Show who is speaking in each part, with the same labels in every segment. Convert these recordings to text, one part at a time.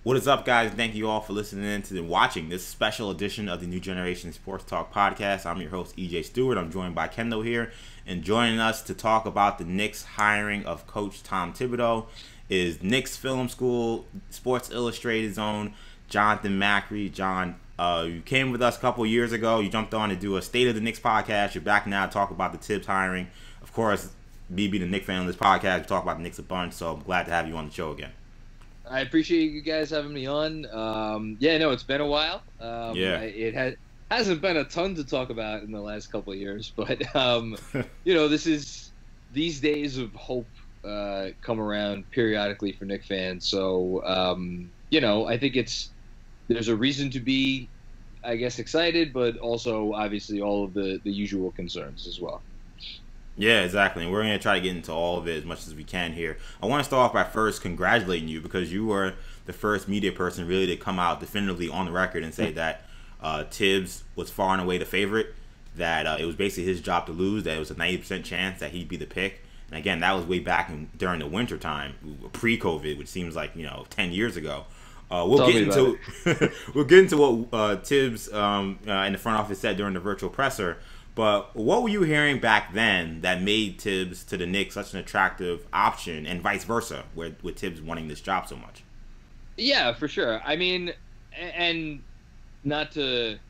Speaker 1: What is up, guys? Thank you all for listening in to and watching this special edition of the New Generation Sports Talk podcast. I'm your host, EJ Stewart. I'm joined by Kendall here, and joining us to talk about the Knicks hiring of Coach Tom Thibodeau is Knicks Film School Sports Illustrated's own Jonathan Macri. John, you came with us a couple years ago. You jumped on to do a State of the Knicks podcast. You're back now to talk about the Thibs hiring. Of course, me being a Knicks fan on this podcast, we talk about the Knicks a bunch, so I'm glad to have you on the show again.
Speaker 2: I appreciate you guys having me on. It's been a while. It hasn't been a ton to talk about in the last couple of years, but these days of hope come around periodically for Knicks fans. So I think there's a reason to be, I guess, excited, but also obviously all of the usual concerns as well.
Speaker 1: Yeah, exactly. And we're going to try to get into all of it as much as we can here. I want to start off by first congratulating you because you were the first media person really to come out definitively on the record and say that Thibs was far and away the favorite, that it was basically his job to lose, that it was a 90% chance that he'd be the pick. And again, that was way back during the winter time, pre-COVID, which seems like 10 years ago. We'll get into what Thibs in the front office said during the virtual presser. But what were you hearing back then that made Thibs to the Knicks such an attractive option, and vice versa, with Thibs wanting this job so much?
Speaker 2: Yeah, for sure. I mean, and not to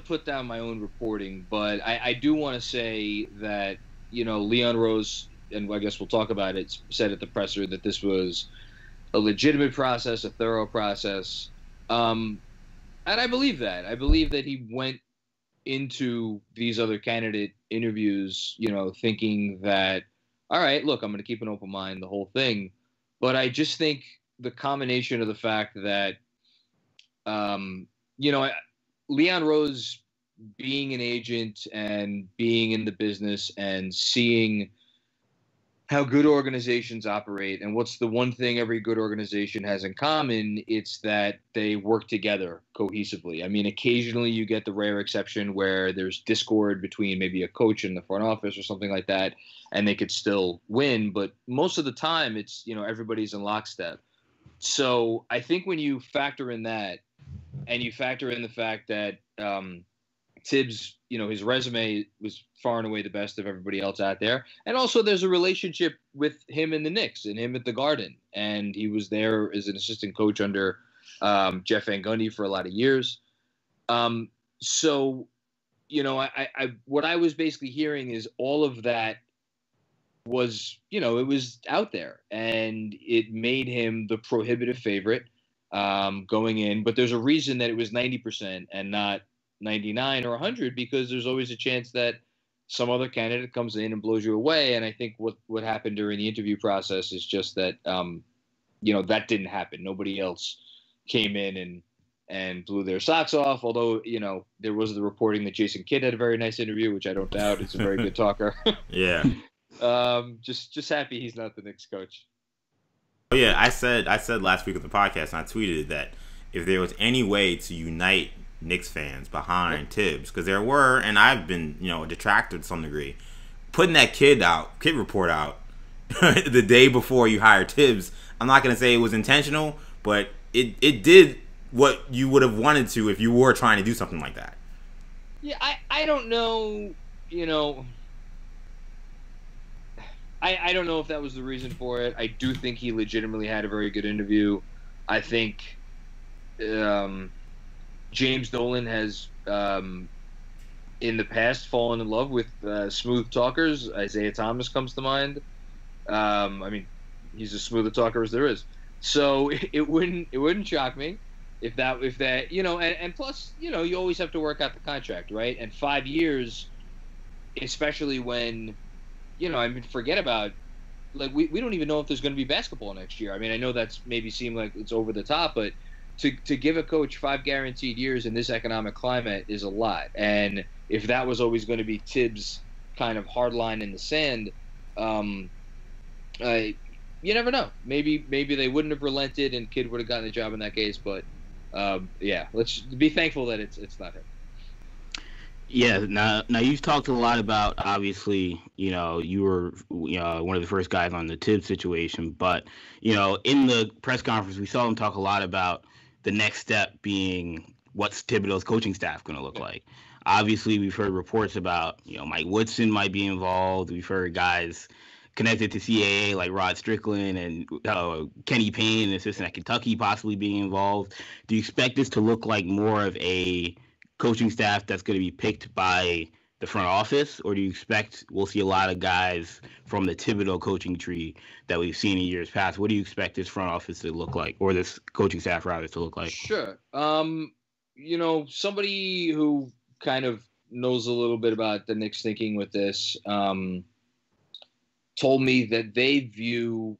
Speaker 2: put down my own reporting, but I do want to say that Leon Rose, and I guess we'll talk about it, said at the presser that this was a legitimate process, a thorough process, and I believe that. I believe that he went into these other candidate interviews, thinking that, all right, look, I'm going to keep an open mind, the whole thing. But I just think the combination of the fact that, Leon Rose being an agent and being in the business and seeing how good organizations operate, and what's the one thing every good organization has in common, it's that they work together cohesively. I mean, occasionally you get the rare exception where there's discord between maybe a coach and the front office or something like that, and they could still win. But most of the time it's, everybody's in lockstep. So I think when you factor in that, and you factor in the fact that Thibs, his resume was far and away the best of everybody else out there. And also there's a relationship with him and the Knicks and him at the Garden. And he was there as an assistant coach under Jeff Van Gundy for a lot of years. What I was basically hearing is all of that was, it was out there. And it made him the prohibitive favorite going in. But there's a reason that it was 90% and not 99 or 100, because there's always a chance that some other candidate comes in and blows you away. And I think what happened during the interview process is just that, that didn't happen. Nobody else came in and blew their socks off. Although, there was the reporting that Jason Kidd had a very nice interview, which I don't doubt. He's a very good talker.
Speaker 1: Yeah.
Speaker 2: Just happy he's not the Knicks coach.
Speaker 1: Oh yeah. I said last week on the podcast, and I tweeted that if there was any way to unite Knicks fans behind Thibs, because there were, and I've been, a detractor to some degree, putting that kid report out the day before you hired Thibs. I'm not going to say it was intentional, but it did what you would have wanted to if you were trying to do something like that.
Speaker 2: Yeah, I don't know, I don't know if that was the reason for it. I do think he legitimately had a very good interview. I think James Dolan has, in the past, fallen in love with smooth talkers. Isaiah Thomas comes to mind. He's as smooth a talker as there is. So it wouldn't shock me if that and plus you always have to work out the contract, right? And 5 years, especially when forget about, like, we don't even know if there's going to be basketball next year. I mean, I know that's maybe seemed like it's over the top, but to give a coach 5 guaranteed years in this economic climate is a lot. And if that was always going to be Thibs' kind of hard line in the sand, you never know. Maybe they wouldn't have relented and Kidd would have gotten the job in that case. But let's be thankful that it's not him.
Speaker 3: Yeah, now you've talked a lot about, obviously, you were one of the first guys on the Thib situation, but in the press conference we saw him talk a lot about the next step being what's Thibodeau's coaching staff going to look like. Obviously, we've heard reports about Mike Woodson might be involved. We've heard guys connected to CAA like Rod Strickland and Kenny Payne, an assistant at Kentucky, possibly being involved. Do you expect this to look like more of a coaching staff that's going to be picked by the front office, or do you expect we'll see a lot of guys from the Thibodeau coaching tree that we've seen in years past? What do you expect this front office to look like, or this coaching staff rather to look like?
Speaker 2: Sure. Somebody who kind of knows a little bit about the Knicks thinking with this told me that they view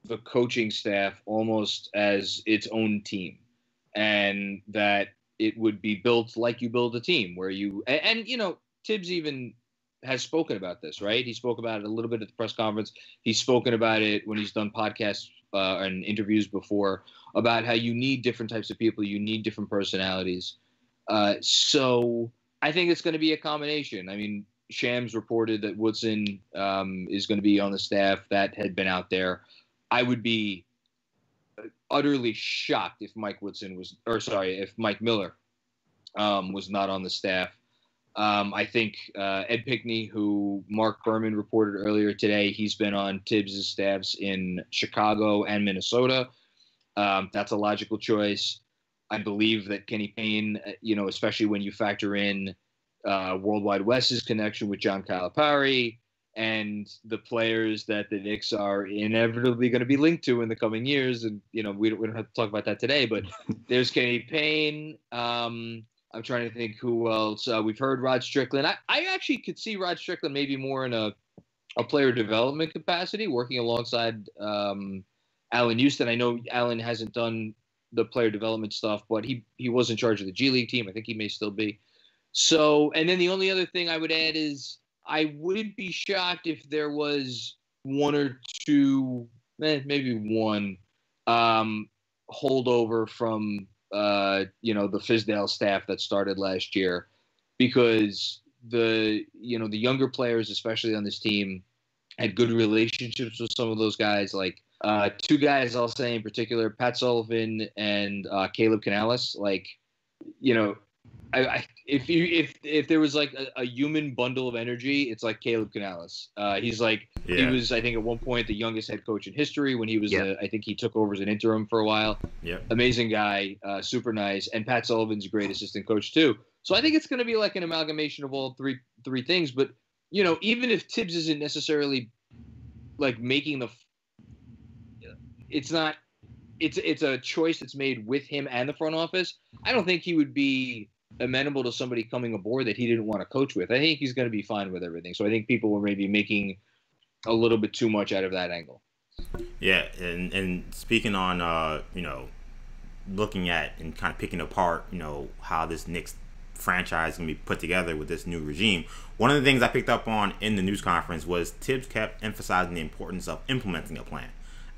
Speaker 2: the coaching staff almost as its own team, and that it would be built like you build a team where Thibs even has spoken about this, right? He spoke about it a little bit at the press conference. He's spoken about it when he's done podcasts and interviews before about how you need different types of people. You need different personalities. So I think it's going to be a combination. I mean, Shams reported that Woodson is going to be on the staff. That had been out there. I would be utterly shocked if Mike Miller was not on the staff. I think Ed Pinckney, who Mark Berman reported earlier today, he's been on Thibs' staffs in Chicago and Minnesota. That's a logical choice. I believe that Kenny Payne, especially when you factor in Worldwide West's connection with John Calipari and the players that the Knicks are inevitably going to be linked to in the coming years. And, we don't have to talk about that today, but there's Kenny Payne. I'm trying to think who else. We've heard Rod Strickland. I actually could see Rod Strickland maybe more in a player development capacity, working alongside Allen Houston. I know Allen hasn't done the player development stuff, but he was in charge of the G League team. I think he may still be. So, and then the only other thing I would add is I wouldn't be shocked if there was one or two, maybe one holdover from the Fizdale staff that started last year, because the younger players, especially on this team, had good relationships with some of those guys. Like two guys I'll say in particular, Pat Sullivan and Caleb Canales. Like, if there was like a human bundle of energy, it's like Caleb Canales. He was, I think, at one point the youngest head coach in history when he was. I think he took over as an interim for a while. Yeah, amazing guy, super nice, and Pat Sullivan's a great assistant coach too. So I think it's going to be like an amalgamation of all three things. But even if Thibs isn't necessarily like making it's a choice that's made with him and the front office. I don't think he would be amenable to somebody coming aboard that he didn't want to coach with. I think he's going to be fine with everything. So I think people were maybe making a little bit too much out of that angle.
Speaker 1: Yeah, and speaking on looking at and kind of picking apart how this Knicks franchise is going to be put together with this new regime. One of the things I picked up on in the news conference was Thibs kept emphasizing the importance of implementing a plan.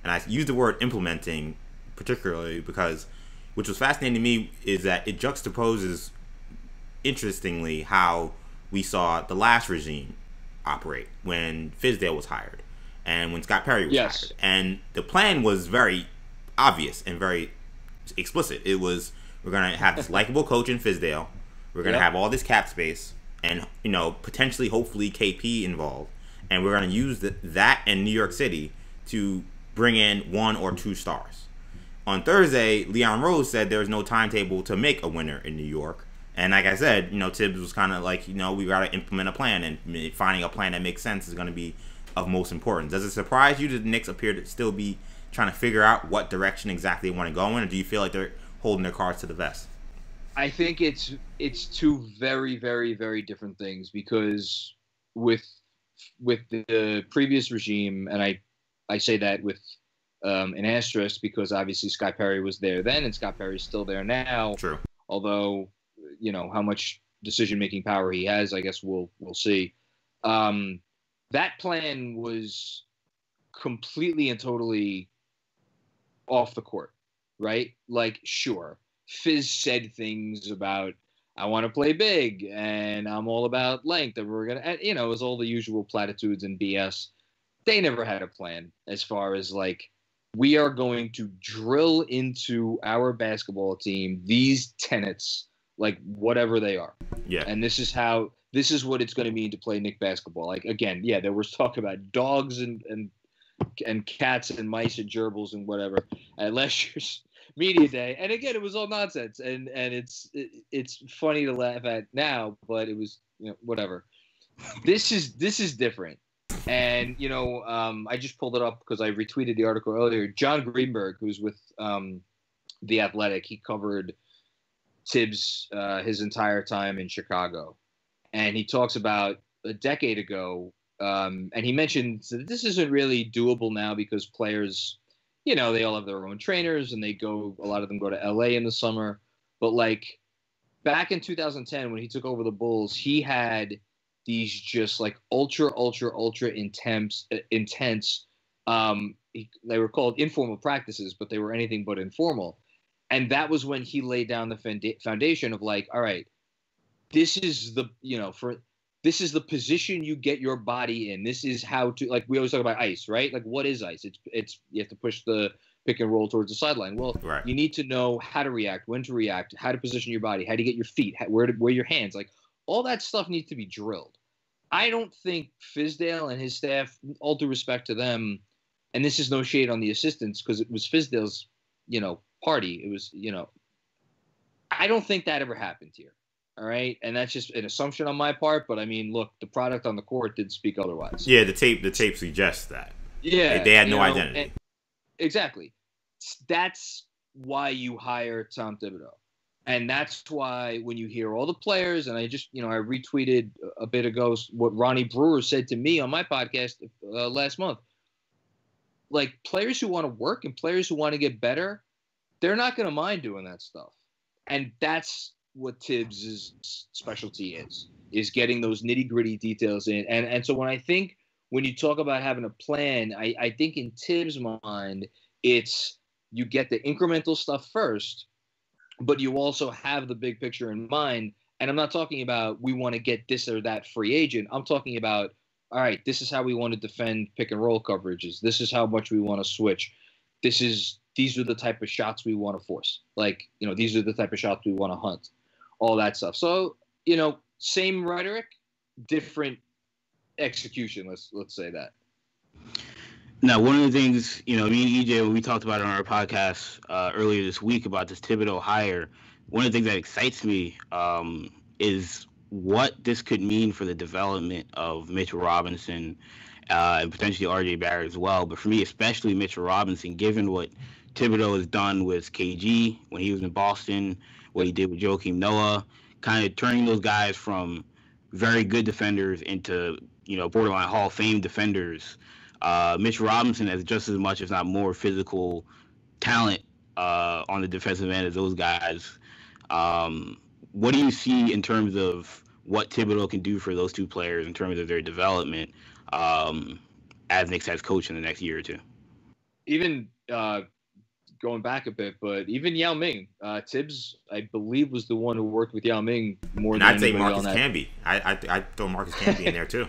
Speaker 1: And I use the word implementing particularly because, which was fascinating to me, is that it juxtaposes, interestingly, how we saw the last regime operate when Fizdale was hired and when Scott Perry was hired. And the plan was very obvious and very explicit. It was, we're going to have this likable coach in Fizdale. We're going to have all this cap space and, potentially, hopefully, KP involved. And we're going to use that and New York City to bring in 1 or 2 stars. On Thursday, Leon Rose said there was no timetable to make a winner in New York. And like I said, Thibs was kind of like, we got to implement a plan, and finding a plan that makes sense is going to be of most importance. Does it surprise you that the Knicks appear to still be trying to figure out what direction exactly they want to go in, or do you feel like they're holding their cards to the vest?
Speaker 2: I think it's two very, very, very different things, because with the previous regime, and I say that with an asterisk because obviously Scott Perry was there then and Scott Perry's still there now.
Speaker 1: True.
Speaker 2: Although, how much decision-making power he has, I guess we'll see. That plan was completely and totally off the court, right? Like, sure, Fizz said things about, I want to play big, and I'm all about length, and we're gonna, and, you know, it was all the usual platitudes and BS. They never had a plan as far as like, we are going to drill into our basketball team these tenets, like whatever they are.
Speaker 1: Yeah.
Speaker 2: And this is what it's going to mean to play Knick basketball. Like, again, yeah, there was talk about dogs and cats and mice and gerbils and whatever at last year's media day. And again, it was all nonsense. And it's funny to laugh at now, but it was, you know, whatever. This is different. And, you know, I just pulled it up because I retweeted the article earlier. John Greenberg, who's with The Athletic, he covered Thibs his entire time in Chicago. And he talks about a decade ago, and he mentioned that this isn't really doable now because players, you know, they all have their own trainers and a lot of them go to LA in the summer. But like back in 2010, when he took over the Bulls, he had these just like ultra intense. They were called informal practices, but they were anything but informal. And that was when he laid down the foundation of like, all right, this is the, you know, this is the position you get your body in. This is how to, like, we always talk about ice, right? Like, what is ice? It's you have to push the pick and roll towards the sideline. Well,
Speaker 1: right.
Speaker 2: You need to know how to react, when to react, how to position your body, how to get your feet, where your hands, like all that stuff needs to be drilled. I don't think Fizdale and his staff, all due respect to them, and this is no shade on the assistants because it was Fizdale's, you know, party. It was, you know, I don't think that ever happened here. All right. And that's just an assumption on my part. But I mean, look, the product on the court did speak otherwise.
Speaker 1: Yeah, the tape suggests that.
Speaker 2: Yeah.
Speaker 1: They had no identity.
Speaker 2: Exactly. That's why you hire Tom Thibodeau. And that's why when you hear all the players, and I just, you know, I retweeted a bit ago what Ronnie Brewer said to me on my podcast last month. Like, players who want to work and players who want to get better, they're not going to mind doing that stuff. And that's what Thibs' specialty is getting those nitty-gritty details in. And so when you talk about having a plan, I think in Thibs' mind, it's you get the incremental stuff first, but you also have the big picture in mind. And I'm not talking about we want to get this or that free agent. I'm talking about, all right, this is how we want to defend pick and roll coverages. This is how much we want to switch. These are the type of shots we want to force. Like, you know, these are the type of shots we want to hunt, all that stuff. So, you know, same rhetoric, different execution. Let's say that.
Speaker 3: Now, one of the things, you know, me and EJ, when we talked about it on our podcast earlier this week about this Thibodeau hire, one of the things that excites me is what this could mean for the development of Mitchell Robinson and potentially RJ Barrett as well. But for me, especially Mitchell Robinson, given what Thibodeau has done with KG when he was in Boston, what he did with Joakim Noah, kind of turning those guys from very good defenders into, you know, borderline Hall of Fame defenders. Mitch Robinson has just as much, if not more, physical talent on the defensive end as those guys. What do you see in terms of what Thibodeau can do for those two players in terms of their development as Knicks head coach in the next year or two? Even
Speaker 2: going back a bit, but even Yao Ming, Thibs, I believe, was the one who worked with Yao Ming more than
Speaker 1: I'd say
Speaker 2: anybody
Speaker 1: Marcus
Speaker 2: on that.
Speaker 1: Camby. I throw Marcus Camby in there too.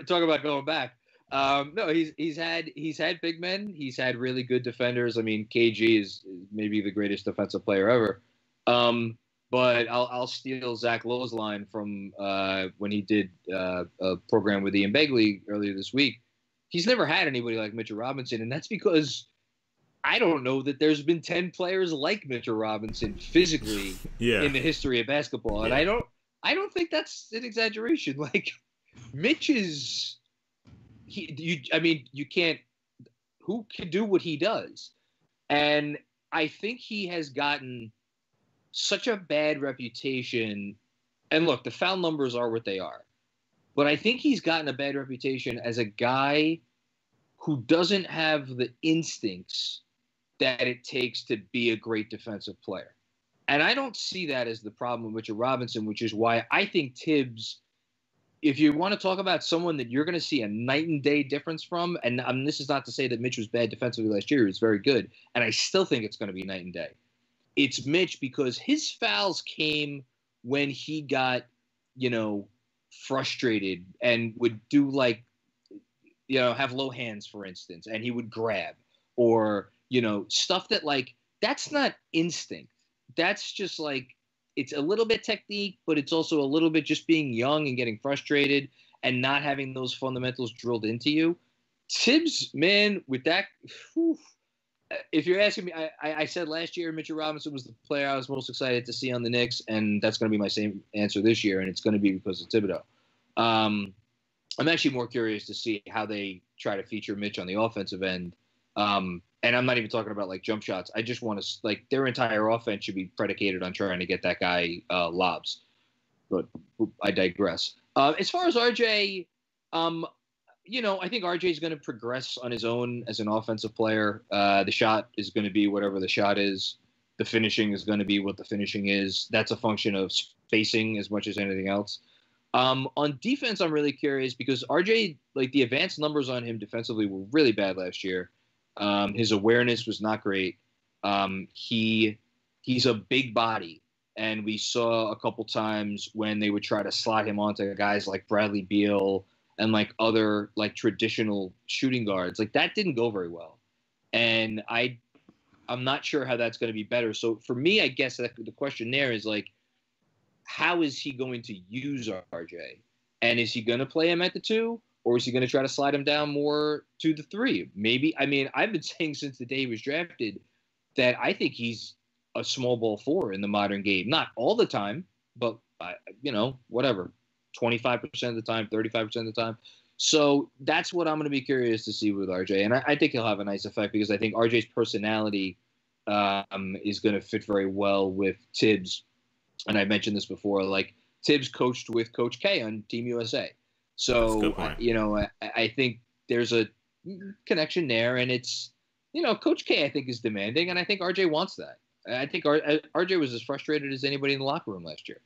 Speaker 2: Talk about going back. No, he's had big men. He's had really good defenders. I mean, KG is maybe the greatest defensive player ever. But I'll steal Zach Lowe's line from when he did a program with Ian Begley earlier this week. He's never had anybody like Mitchell Robinson, and that's because I don't know that there's been 10 players like Mitchell Robinson physically in the history of basketball. And I don't think that's an exaggeration. Like, Mitch is you can't, who can do what he does? And I think he has gotten such a bad reputation. And look, the foul numbers are what they are. But I think he's gotten a bad reputation as a guy who doesn't have the instincts that it takes to be a great defensive player. And I don't see that as the problem with Mitchell Robinson, which is why I think Thibs, if you want to talk about someone that you're going to see a night and day difference from, and this is not to say that Mitch was bad defensively last year. He was very good. And I still think it's going to be night and day. It's Mitch because his fouls came when he got, frustrated and would do like, have low hands, for instance, and he would grab or, stuff that like, that's not instinct. That's just like, it's a little bit technique, but it's also a little bit just being young and getting frustrated and not having those fundamentals drilled into you. Thibs, man, with that, whew, if you're asking me, I said last year Mitchell Robinson was the player I was most excited to see on the Knicks, and that's going to be my same answer this year, and it's going to be because of Thibodeau. I'm actually more curious to see how they try to feature Mitch on the offensive end. And I'm not even talking about like jump shots. I just want to like their entire offense should be predicated on trying to get that guy lobs. But I digress. As far as RJ, I think RJ is going to progress on his own as an offensive player. The shot is going to be whatever the shot is. The finishing is going to be what the finishing is. That's a function of spacing as much as anything else. On defense, I'm really curious because RJ, like the advanced numbers on him defensively were really bad last year. His awareness was not great. He's a big body, and we saw a couple times when they would try to slot him onto guys like Bradley Beal and like other like traditional shooting guards. Like that didn't go very well, and I'm not sure how that's going to be better. So for me, I guess the question there is like, how is he going to use RJ, and is he going to play him at the 2? Or is he going to try to slide him down more to the 3? Maybe. I mean, I've been saying since the day he was drafted that I think he's a small ball 4 in the modern game. Not all the time, but, whatever. 25% of the time, 35% of the time. So that's what I'm going to be curious to see with RJ. And I think he'll have a nice effect because I think RJ's personality is going to fit very well with Thibs. And I mentioned this before. Like, Thibs coached with Coach K on Team USA. So, I think there's a connection there, and it's, Coach K, I think, is demanding, and I think RJ wants that. I think RJ was as frustrated as anybody in the locker room last year.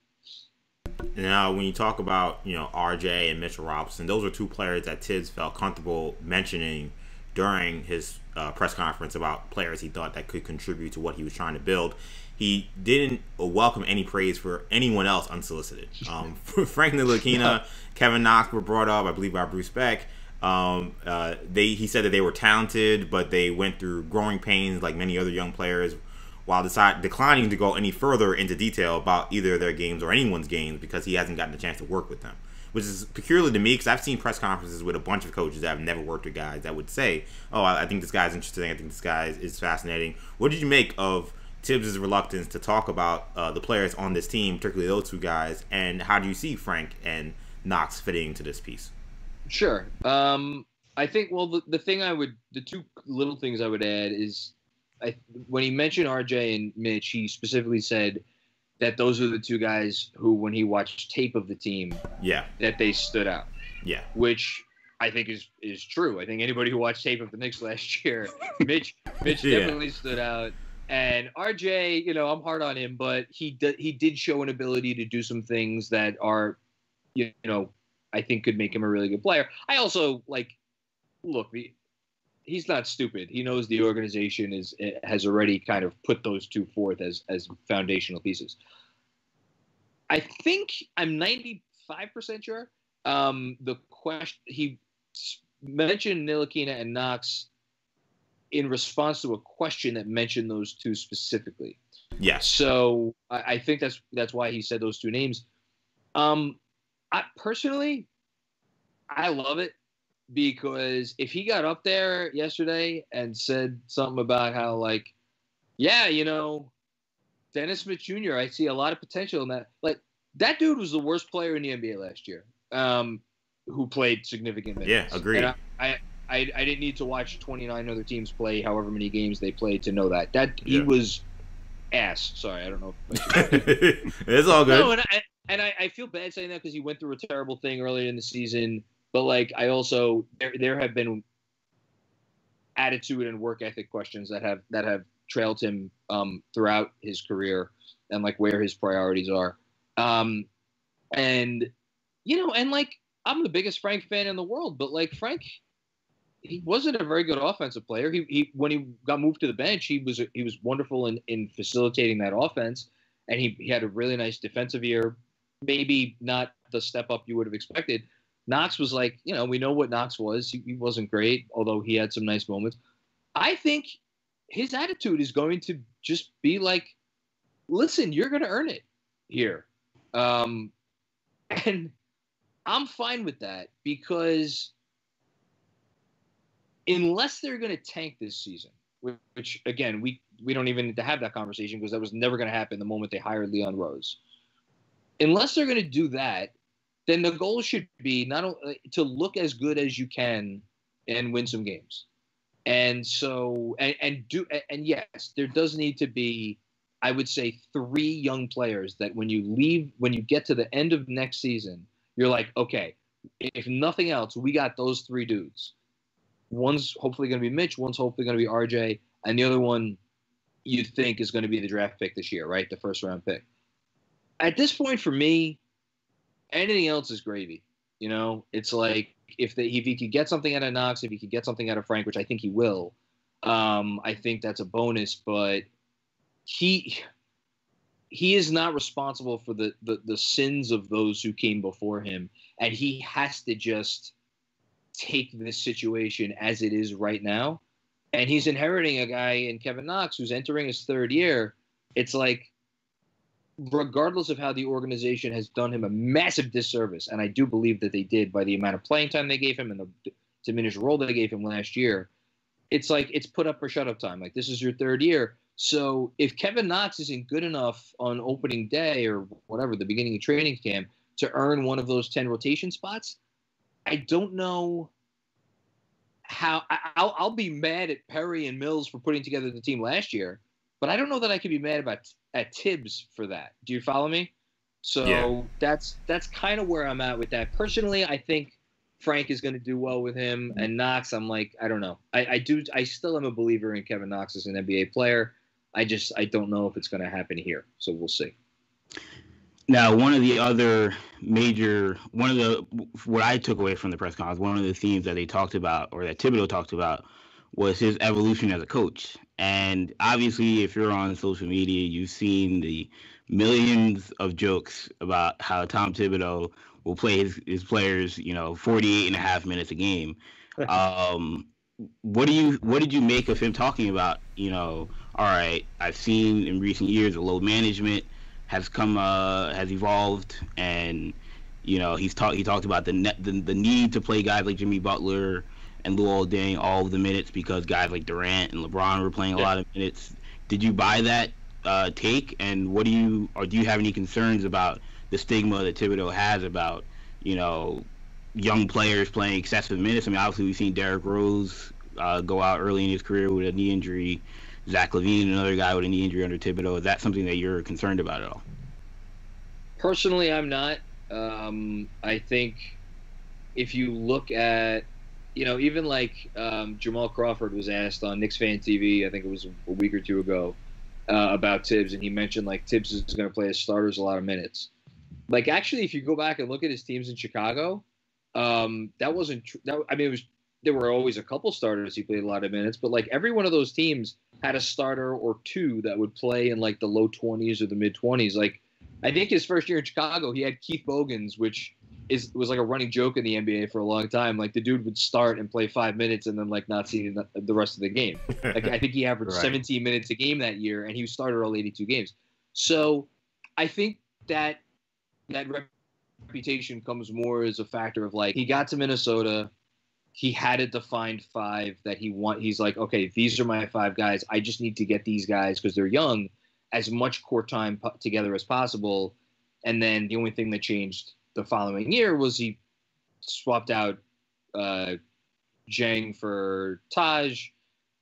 Speaker 1: Now, when you talk about, RJ and Mitchell Robinson, those are two players that Thibs felt comfortable mentioning during his press conference about players he thought that could contribute to what he was trying to build. He didn't welcome any praise for anyone else unsolicited. Frank Ntilikina, Kevin Knox were brought up, I believe, by Bruce Beck. He said that they were talented, but they went through growing pains like many other young players, while declining to go any further into detail about either their games or anyone's games because he hasn't gotten a chance to work with them. Which is peculiar to me because I've seen press conferences with a bunch of coaches that have never worked with guys that would say, oh, I think this guy's interesting, I think this guy is fascinating. What did you make of Thibs' reluctance to talk about the players on this team, particularly those two guys, and how do you see Frank and Knox fitting into this piece?
Speaker 2: Sure. I think, well, the two little things I would add is when he mentioned RJ and Mitch, he specifically said that those are the two guys who, when he watched tape of the team, that they stood out. Yeah. Which I think is true. I think anybody who watched tape of the Knicks last year, Mitch definitely stood out. And RJ, I'm hard on him, but he did show an ability to do some things that are, I think could make him a really good player. I also look, he's not stupid. He knows the organization has already kind of put those two forth as foundational pieces. I think I'm 95% sure. The question he mentioned Ntilikina and Knox in response to a question that mentioned those two specifically.
Speaker 1: Yes.
Speaker 2: So I think that's why he said those two names. Personally, I love it because if he got up there yesterday and said something about how Dennis Smith Jr., I see a lot of potential in that. Like, that dude was the worst player in the NBA last year, who played significant minutes.
Speaker 1: Yeah, agreed.
Speaker 2: And I didn't need to watch 29 other teams play however many games they played to know that. He was ass. Sorry, I don't know.
Speaker 1: It's all good.
Speaker 2: No, and I feel bad saying that because he went through a terrible thing earlier in the season. But I also there have been attitude and work ethic questions that have trailed him throughout his career and where his priorities are. And I'm the biggest Frank fan in the world, but Frank, he wasn't a very good offensive player. He when he got moved to the bench, he was wonderful in facilitating that offense. and he had a really nice defensive year. Maybe not the step up you would have expected. Knox was like, we know what Knox was. He wasn't great, although he had some nice moments. I think his attitude is going to just be like, listen, you're going to earn it here. And I'm fine with that because unless they're going to tank this season, which again, we don't even need to have that conversation because that was never going to happen the moment they hired Leon Rose. Unless they're going to do that, then the goal should be not only to look as good as you can and win some games. And so, and yes, there does need to be, I would say, 3 young players that when you get to the end of next season, you're like, okay, if nothing else, we got those 3 dudes. One's hopefully going to be Mitch, one's hopefully going to be RJ, and the other one you think is going to be the draft pick this year, right? The first round pick. At this point, for me, anything else is gravy. It's like if he could get something out of Knox, if he could get something out of Frank, which I think he will, I think that's a bonus. But he is not responsible for the sins of those who came before him, and he has to just take this situation as it is right now. And he's inheriting a guy in Kevin Knox who's entering his 3rd year. It's like, regardless of how the organization has done him a massive disservice, and I do believe that they did by the amount of playing time they gave him and the diminished role they gave him last year, it's like it's put up or shut up time. Like, this is your 3rd year. So if Kevin Knox isn't good enough on opening day or whatever, the beginning of training camp, to earn one of those 10 rotation spots, I don't know how. I'll be mad at Perry and Mills for putting together the team last year, but I don't know that I could be mad at Thibs for that. Do you follow me? So yeah. That's kind of where I'm at with that. Personally, I think Frank is going to do well with him, and Knox, I'm like, I don't know. I still am a believer in Kevin Knox as an NBA player. I don't know if it's going to happen here. So we'll see.
Speaker 3: Now, what I took away from the press conference, one of the themes that they talked about, or that Thibodeau talked about, was his evolution as a coach. And obviously, if you're on social media, you've seen the millions of jokes about how Tom Thibodeau will play his players, 48 and a half minutes a game. What did you make of him talking about, all right, I've seen in recent years the load management has evolved, and he talked about the need to play guys like Jimmy Butler and Luol Deng all of the minutes because guys like Durant and LeBron were playing a lot of minutes. Did you buy that take? And do you have any concerns about the stigma that Thibodeau has about young players playing excessive minutes? I mean, obviously we've seen Derrick Rose go out early in his career with a knee injury. Zach LaVine, another guy with a knee injury under Thibodeau. Is that something that you're concerned about at all?
Speaker 2: Personally, I'm not. I think if you look at, even like Jamal Crawford was asked on Knicks Fan TV, I think it was a week or 2 ago, about Thibs, and he mentioned like Thibs is going to play his starters a lot of minutes. Like, actually, if you go back and look at his teams in Chicago, that wasn't true. There were always a couple starters he played a lot of minutes, but like every one of those teams had a starter or 2 that would play in like the low 20s or the mid 20s. Like, I think his first year in Chicago, he had Keith Bogans, which was like a running joke in the NBA for a long time. Like, the dude would start and play 5 minutes and then like not see the rest of the game. Like, I think he averaged 17 minutes a game that year, and he started all 82 games. So I think that reputation comes more as a factor of like, he got to Minnesota. He had a defined 5 that he's like, okay, these are my 5 guys. I just need to get these guys, because they're young, as much court time together as possible. And then the only thing that changed the following year was he swapped out Jang for Taj,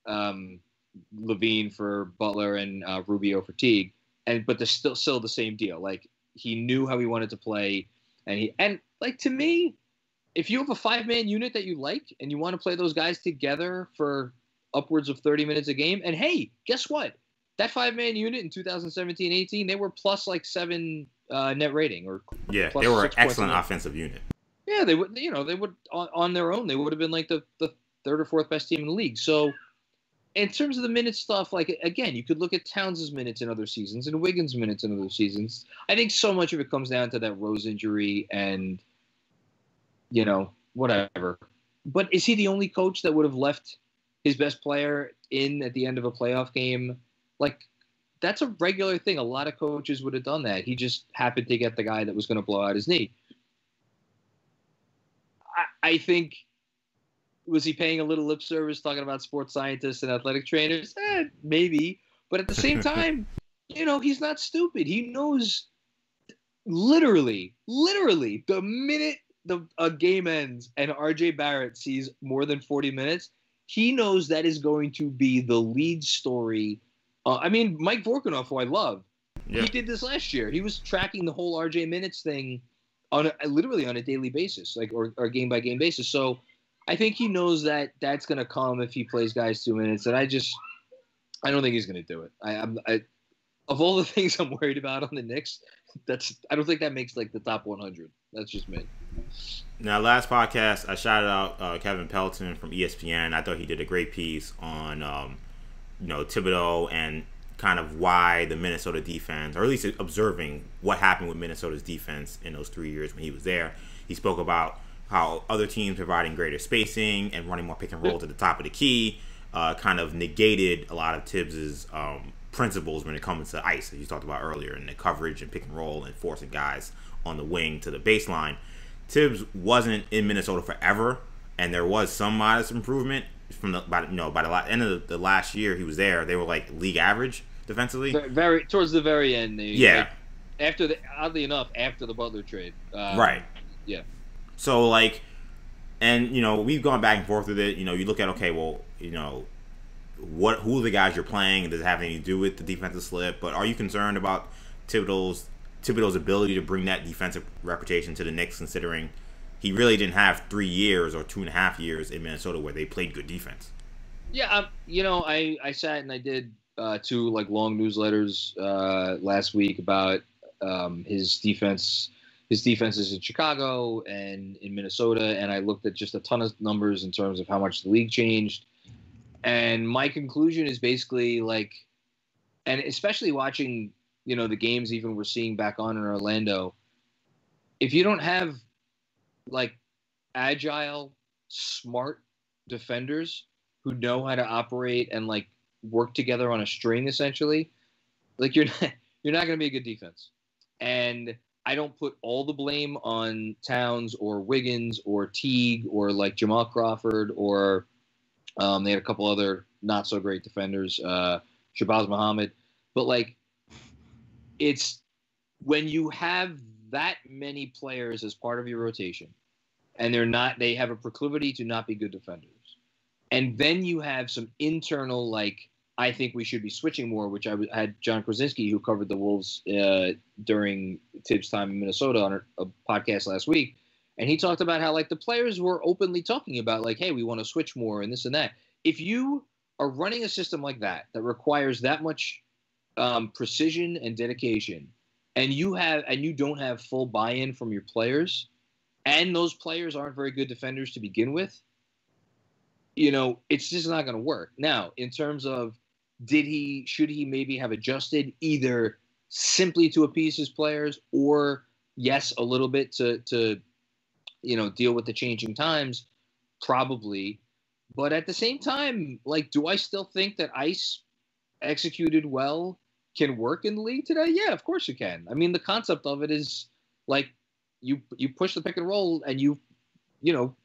Speaker 2: Levine for Butler, and Rubio for Teague. But they're still the same deal. Like, he knew how he wanted to play, and like, to me, if you have a 5-man unit that you like and you want to play those guys together for upwards of 30 minutes a game, and hey, guess what? That 5-man unit in 2017-18, they were plus like 7 net rating, or
Speaker 1: they were an excellent offensive unit.
Speaker 2: Yeah, they would on their own, they would have been like the 3rd or 4th best team in the league. So in terms of the minute stuff, like, again, you could look at Towns' minutes in other seasons and Wiggins' minutes in other seasons. I think so much of it comes down to that Rose injury and, whatever. But is he the only coach that would have left his best player in at the end of a playoff game? Like, that's a regular thing. A lot of coaches would have done that. He just happened to get the guy that was going to blow out his knee. I think, was he paying a little lip service talking about sports scientists and athletic trainers? Maybe. But at the same time, he's not stupid. He knows literally, the minute a game ends and RJ Barrett sees more than 40 minutes, he knows that is going to be the lead story. Mike Vorkunov, who I love, he did this last year. He was tracking the whole RJ minutes thing literally on a daily basis, like or game by game basis. So I think he knows that that's going to come if he plays guys 2 minutes. And I don't think he's going to do it. I of all the things I'm worried about on the Knicks, I don't think that makes like the top 100. That's just me.
Speaker 1: Now, last podcast, I shouted out Kevin Pelton from ESPN. I thought he did a great piece on, Thibodeau and kind of why the Minnesota defense, or at least observing what happened with Minnesota's defense in those 3 years when he was there. He spoke about how other teams providing greater spacing and running more pick and roll to the top of the key kind of negated a lot of Thibs' principles when it comes to ice, as you talked about earlier, and the coverage and pick and roll and forcing guys on the wing to the baseline. Thibs wasn't in Minnesota forever, and there was some modest improvement by the end of the last year he was there. They were like league average defensively.
Speaker 2: Very towards the very end. Oddly enough, after the Butler trade.
Speaker 1: Right.
Speaker 2: Yeah.
Speaker 1: So and we've gone back and forth with it. You look at who are the guys you're playing? Does it have anything to do with the defensive slip? But are you concerned about Thibodeau's ability to bring that defensive reputation to the Knicks, considering he really didn't have 3 years or 2.5 years in Minnesota where they played good defense?
Speaker 2: Yeah, I sat and I did 2 long newsletters last week about his defenses in Chicago and in Minnesota, and I looked at just a ton of numbers in terms of how much the league changed. And my conclusion is basically and especially watching, the games even we're seeing back on in Orlando, if you don't have agile, smart defenders who know how to operate and work together on a string, essentially, you're not going to be a good defense. And I don't put all the blame on Towns or Wiggins or Teague or Jamal Crawford or they had a couple other not so great defenders, Shabazz Muhammad. But it's when you have that many players as part of your rotation and they have a proclivity to not be good defenders. And then you have some internal, I think we should be switching more, which I had John Krasinski, who covered the Wolves during Thibs' time in Minnesota, on a podcast last week. And he talked about how the players were openly talking about hey, we want to switch more and this and that. If you are running a system like that requires that much precision and dedication, and you don't have full buy-in from your players, and those players aren't very good defenders to begin with, it's just not going to work. Now, in terms of should he maybe have adjusted either simply to appease his players, or yes, a little bit to deal with the changing times? Probably. But at the same time, do I still think that ice executed well can work in the league today? Yeah, of course you can. The concept of it is you push the pick and roll and you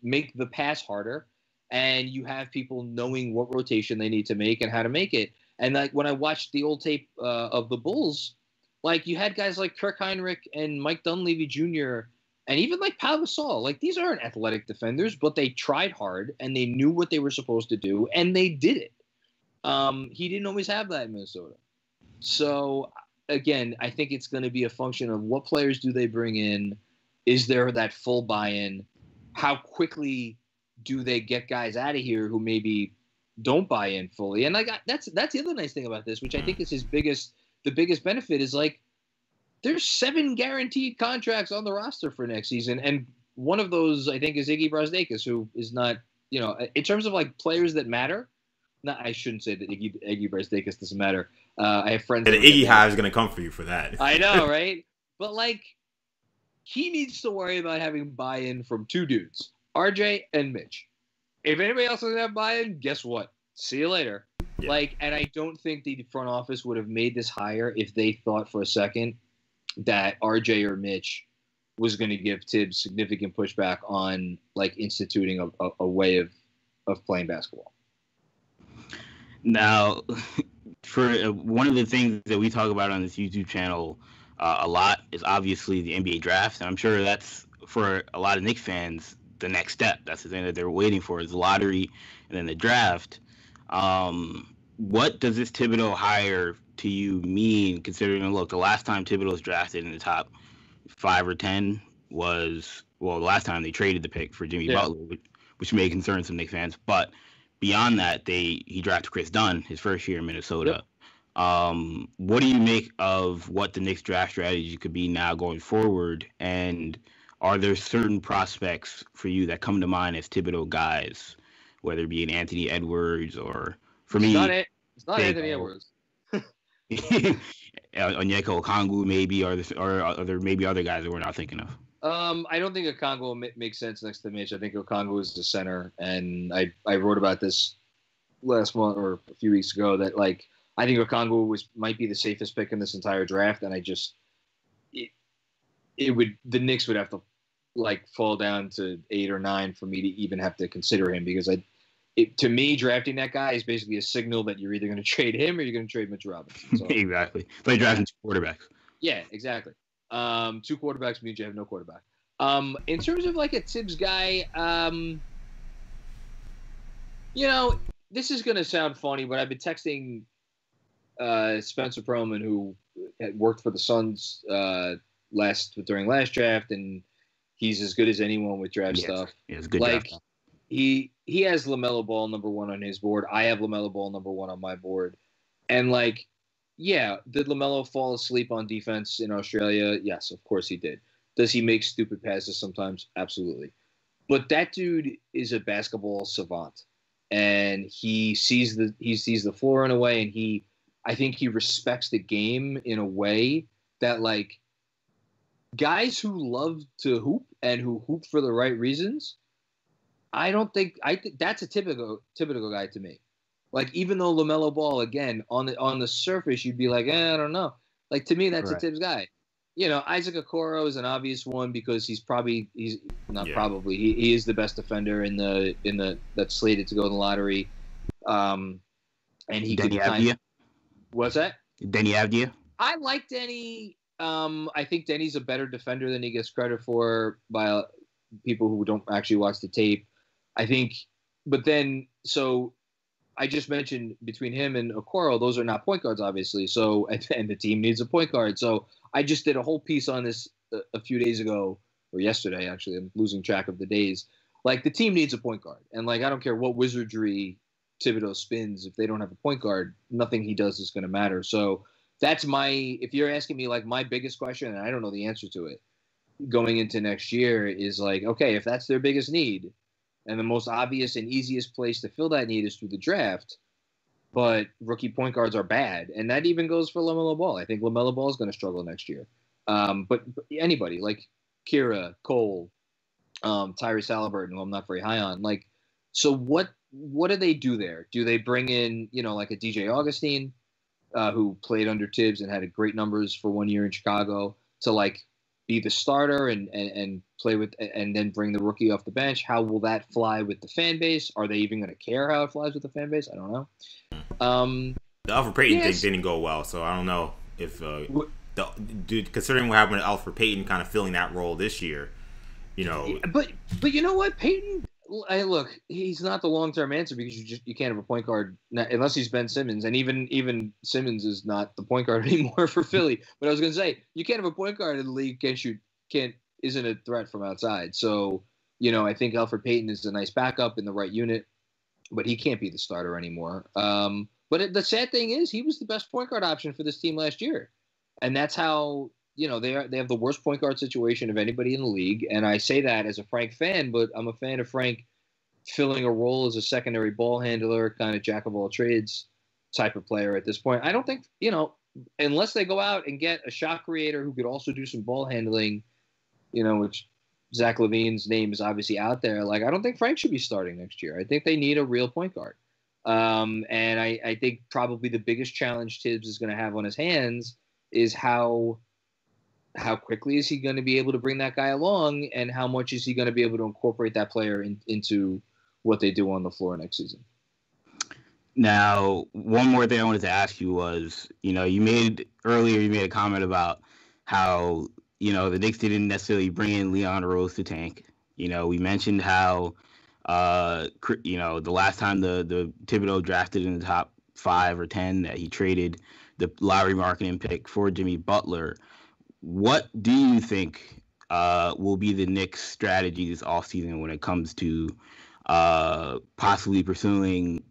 Speaker 2: make the pass harder, and you have people knowing what rotation they need to make and how to make it. And when I watched the old tape of the Bulls, you had guys like Kirk Heinrich and Mike Dunleavy Jr., and even Pau Gasol. These aren't athletic defenders, but they tried hard and they knew what they were supposed to do, and they did it. He didn't always have that in Minnesota. So, again, I think it's going to be a function of what players do they bring in. Is there that full buy-in? How quickly do they get guys out of here who maybe don't buy in fully? And that's the other nice thing about this, which I think is the biggest benefit, is there's 7 guaranteed contracts on the roster for next season. And one of those, I think, is Iggy Brazdeikis, who is not, in terms of players that matter, not. I shouldn't say that Iggy Brazdeikis doesn't matter. I have friends.
Speaker 1: The Iggy Hive is going to come for you for that.
Speaker 2: I know, right? But like, he needs to worry about having buy-in from two dudes, RJ and Mitch. If anybody else doesn't have buy-in, guess what? See you later. Yeah. Like, and I don't think the front office would have made this hire if they thought for a second that RJ or Mitch was going to give Thibs significant pushback on like instituting a way of playing basketball.
Speaker 3: Now, for one of the things that we talk about on this YouTube channel a lot is obviously the NBA draft, and I'm sure that's for a lot of Knicks fans the next step. That's the thing that they're waiting for is the lottery and then the draft. What does this Thibodeau hire to you mean, considering, look, the last time Thibodeau was drafted in the top 5 or 10 was, well, the last time they traded the pick for Jimmy Butler, which may concern some Knicks fans. But beyond that, he drafted Chris Dunn his first year in Minnesota. Yep. What do you make of what the Knicks draft strategy could be now going forward? And are there certain prospects for you that come to mind as Thibodeau guys, whether it be an Anthony Edwards or, for me,
Speaker 2: it's not Anthony Edwards.
Speaker 3: Onyeka Okongwu maybe, or there maybe other guys that we're not thinking of.
Speaker 2: I don't think Okongwu makes sense next to Mitch. I think Okongwu is the center, and I wrote about this last month or a few weeks ago that like I think Okongwu might be the safest pick in this entire draft, and the Knicks would have to like fall down to 8 or 9 for me to even have to consider him, because to me, drafting that guy is basically a signal that you're either going to trade him or you're going to trade Mitch Robinson. So,
Speaker 3: exactly. Like drafting 2 quarterbacks.
Speaker 2: Yeah, exactly. 2 quarterbacks means you have no quarterback. In terms of like a Thibs guy, this is going to sound funny, but I've been texting Spencer Perlman, who had worked for the Suns during last draft, and he's as good as anyone with draft stuff.
Speaker 3: Yeah, it's good
Speaker 2: like,
Speaker 3: draft.
Speaker 2: He has LaMelo Ball #1 on his board. I have LaMelo Ball #1 on my board. And, like, yeah, did LaMelo fall asleep on defense in Australia? Yes, of course he did. Does he make stupid passes sometimes? Absolutely. But that dude is a basketball savant. And he sees the floor in a way, and I think he respects the game in a way that, like, guys who love to hoop and who hoop for the right reasons, I think that's a typical guy to me. Like, even though LaMelo Ball, again, on the surface, you'd be like, I don't know. Like, to me, that's a Thibs guy. Isaac Okoro is an obvious one because he is the best defender in the that's slated to go in the lottery. And he
Speaker 3: Denny Avdia.
Speaker 2: What's that?
Speaker 3: Denny Avdia.
Speaker 2: I like Denny. I think Denny's a better defender than he gets credit for by people who don't actually watch the tape. I think, but then, so I just mentioned between him and Okoro, those are not point guards, obviously. So, and the team needs a point guard. So I just did a whole piece on this a few days ago, or yesterday, actually. I'm losing track of the days. Like, the team needs a point guard. And, like, I don't care what wizardry Thibodeau spins. If they don't have a point guard, nothing he does is going to matter. So that's if you're asking me, like, my biggest question, and I don't know the answer to it, going into next year is, like, okay, if that's their biggest need, and the most obvious and easiest place to fill that need is through the draft, but rookie point guards are bad. And that even goes for LaMelo Ball. I think LaMelo Ball is going to struggle next year. But anybody, like Kira, Cole, Tyrese Halliburton, who I'm not very high on. Like, so what do they do there? Do they bring in, like a DJ Augustine, who played under Thibs and had great numbers for 1 year in Chicago, to, like, be the starter and play with, and then bring the rookie off the bench? How will that fly with the fan base? Are they even going to care how it flies with the fan base? I don't know.
Speaker 1: The Alfred Payton thing didn't go well, so I don't know if considering what happened to Alfred Payton kind of filling that role this year,
Speaker 2: But you know what, Payton? Look, he's not the long-term answer, because you can't have a point guard unless he's Ben Simmons, and even Simmons is not the point guard anymore for Philly. But I was going to say, you can't have a point guard in the league isn't a threat from outside. So, I think Alfred Payton is a nice backup in the right unit, but he can't be the starter anymore. But the sad thing is, he was the best point guard option for this team last year, and that's how. They have the worst point guard situation of anybody in the league. And I say that as a Frank fan, but I'm a fan of Frank filling a role as a secondary ball handler, kind of jack of all trades type of player at this point. I don't think, unless they go out and get a shot creator who could also do some ball handling, which Zach LaVine's name is obviously out there. Like, I don't think Frank should be starting next year. I think they need a real point guard. And I think probably the biggest challenge Thibs is going to have on his hands is how quickly is he going to be able to bring that guy along, and how much is he going to be able to incorporate that player into what they do on the floor next season.
Speaker 3: Now, one more thing I wanted to ask you was, you made a comment about how, the Knicks didn't necessarily bring in Leon Rose to tank. We mentioned how, the last time the Thibodeau drafted in the top 5 or 10 that he traded the lottery marketing pick for Jimmy Butler. What do you think will be the Knicks' strategy this offseason when it comes to possibly pursuing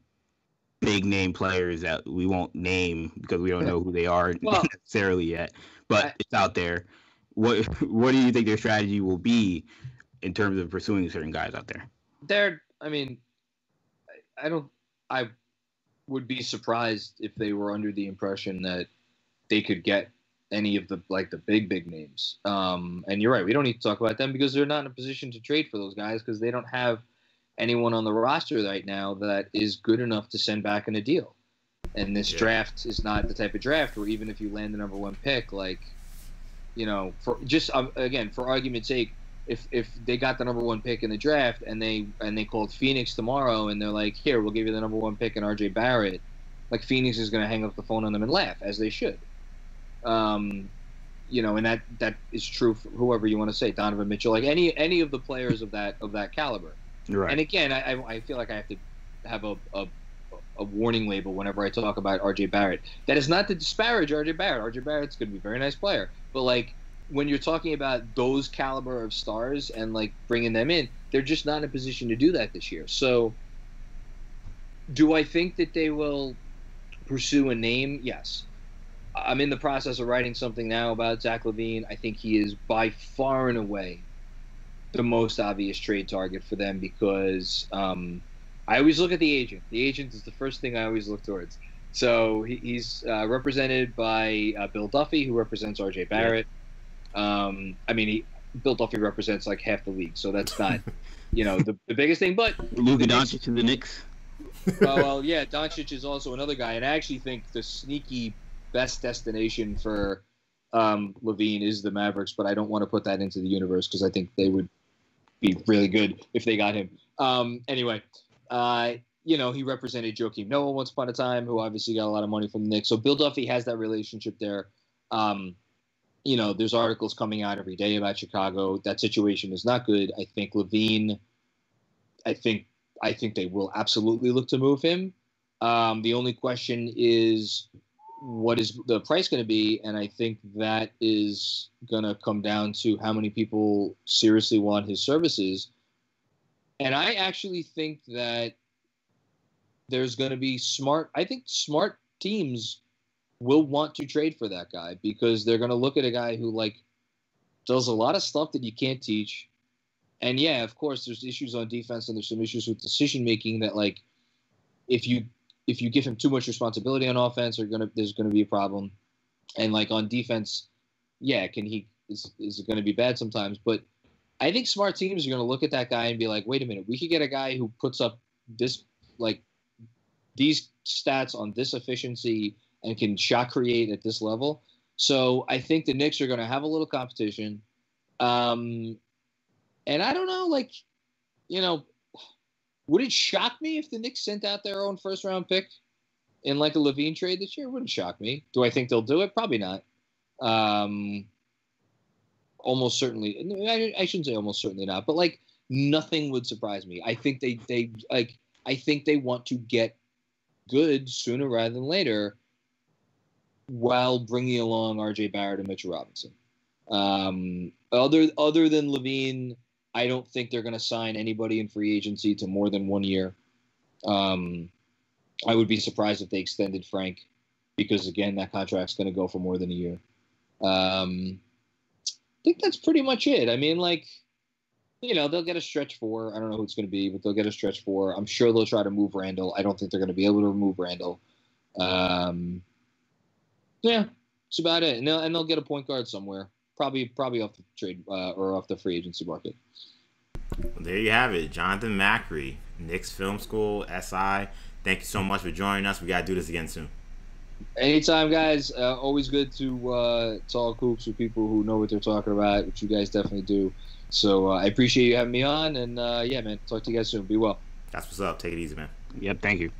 Speaker 3: big name players that we won't name because we don't know who they are necessarily yet, but it's out there. What do you think their strategy will be in terms of pursuing certain guys out there?
Speaker 2: I would be surprised if they were under the impression that they could get any of the big names. And you're right, we don't need to talk about them because they're not in a position to trade for those guys because they don't have anyone on the roster right now that is good enough to send back in a deal. And this draft is not the type of draft where even if you land the number 1 pick, for just again, for argument's sake, if they got the number 1 pick in the draft and they called Phoenix tomorrow and they're like, here, we'll give you the number 1 pick and RJ Barrett, like Phoenix is going to hang up the phone on them and laugh, as they should. And that is true for whoever you want to say, Donovan Mitchell, like any of the players of that caliber.
Speaker 3: Right.
Speaker 2: And again, I feel like I have to have a warning label whenever I talk about RJ Barrett. That is not to disparage RJ Barrett. RJ Barrett's going to be a very nice player, but when you're talking about those caliber of stars and bringing them in, they're just not in a position to do that this year. So, do I think that they will pursue a name? Yes. I'm in the process of writing something now about Zach LaVine. I think he is by far and away the most obvious trade target for them because I always look at the agent. The agent is the first thing I always look towards. So he's represented by Bill Duffy, who represents RJ Barrett. Bill Duffy represents half the league, so that's not, the biggest thing. But
Speaker 3: Luka Doncic to the Knicks.
Speaker 2: Well, yeah, Doncic is also another guy, and I actually think the sneaky best destination for LaVine is the Mavericks, but I don't want to put that into the universe because I think they would be really good if they got him. Anyway, he represented Joakim Noah once upon a time, who obviously got a lot of money from the Knicks. So Bill Duffy has that relationship there. There's articles coming out every day about Chicago. That situation is not good. I think LaVine, I think they will absolutely look to move him. The only question is, what is the price going to be? And I think that is going to come down to how many people seriously want his services. And I actually think that there's going to be smart teams will want to trade for that guy because they're going to look at a guy who does a lot of stuff that you can't teach. And yeah, of course there's issues on defense and there's some issues with decision making that if you give him too much responsibility on offense, there's gonna be a problem. And on defense, yeah, is it gonna be bad sometimes? But I think smart teams are gonna look at that guy and be like, wait a minute, we could get a guy who puts up this these stats on this efficiency and can shot create at this level. So I think the Knicks are gonna have a little competition. And I don't know, would it shock me if the Knicks sent out their own first-round pick in a LaVine trade this year? It wouldn't shock me. Do I think they'll do it? Probably not. Almost certainly. I shouldn't say almost certainly not, but nothing would surprise me. I think I think they want to get good sooner rather than later, while bringing along RJ Barrett and Mitchell Robinson. Other than LaVine, I don't think they're going to sign anybody in free agency to more than 1 year. I would be surprised if they extended Frank because, again, that contract's going to go for more than a year. I think that's pretty much it. I mean, they'll get a stretch 4. I don't know who it's going to be, but they'll get a stretch 4. I'm sure they'll try to move Randall. I don't think they're going to be able to remove Randall. Yeah, that's about it. And they'll get a point guard somewhere. Probably off the trade or off the free agency market.
Speaker 1: Well, there you have it. Jonathan Macri, Knicks Film School, SI. Thank you so much for joining us. We got to do this again soon.
Speaker 2: Anytime, guys. Always good to talk hoops with people who know what they're talking about, which you guys definitely do. So I appreciate you having me on. And, yeah, man, talk to you guys soon. Be well.
Speaker 1: That's what's up. Take it easy, man.
Speaker 3: Yep, thank you.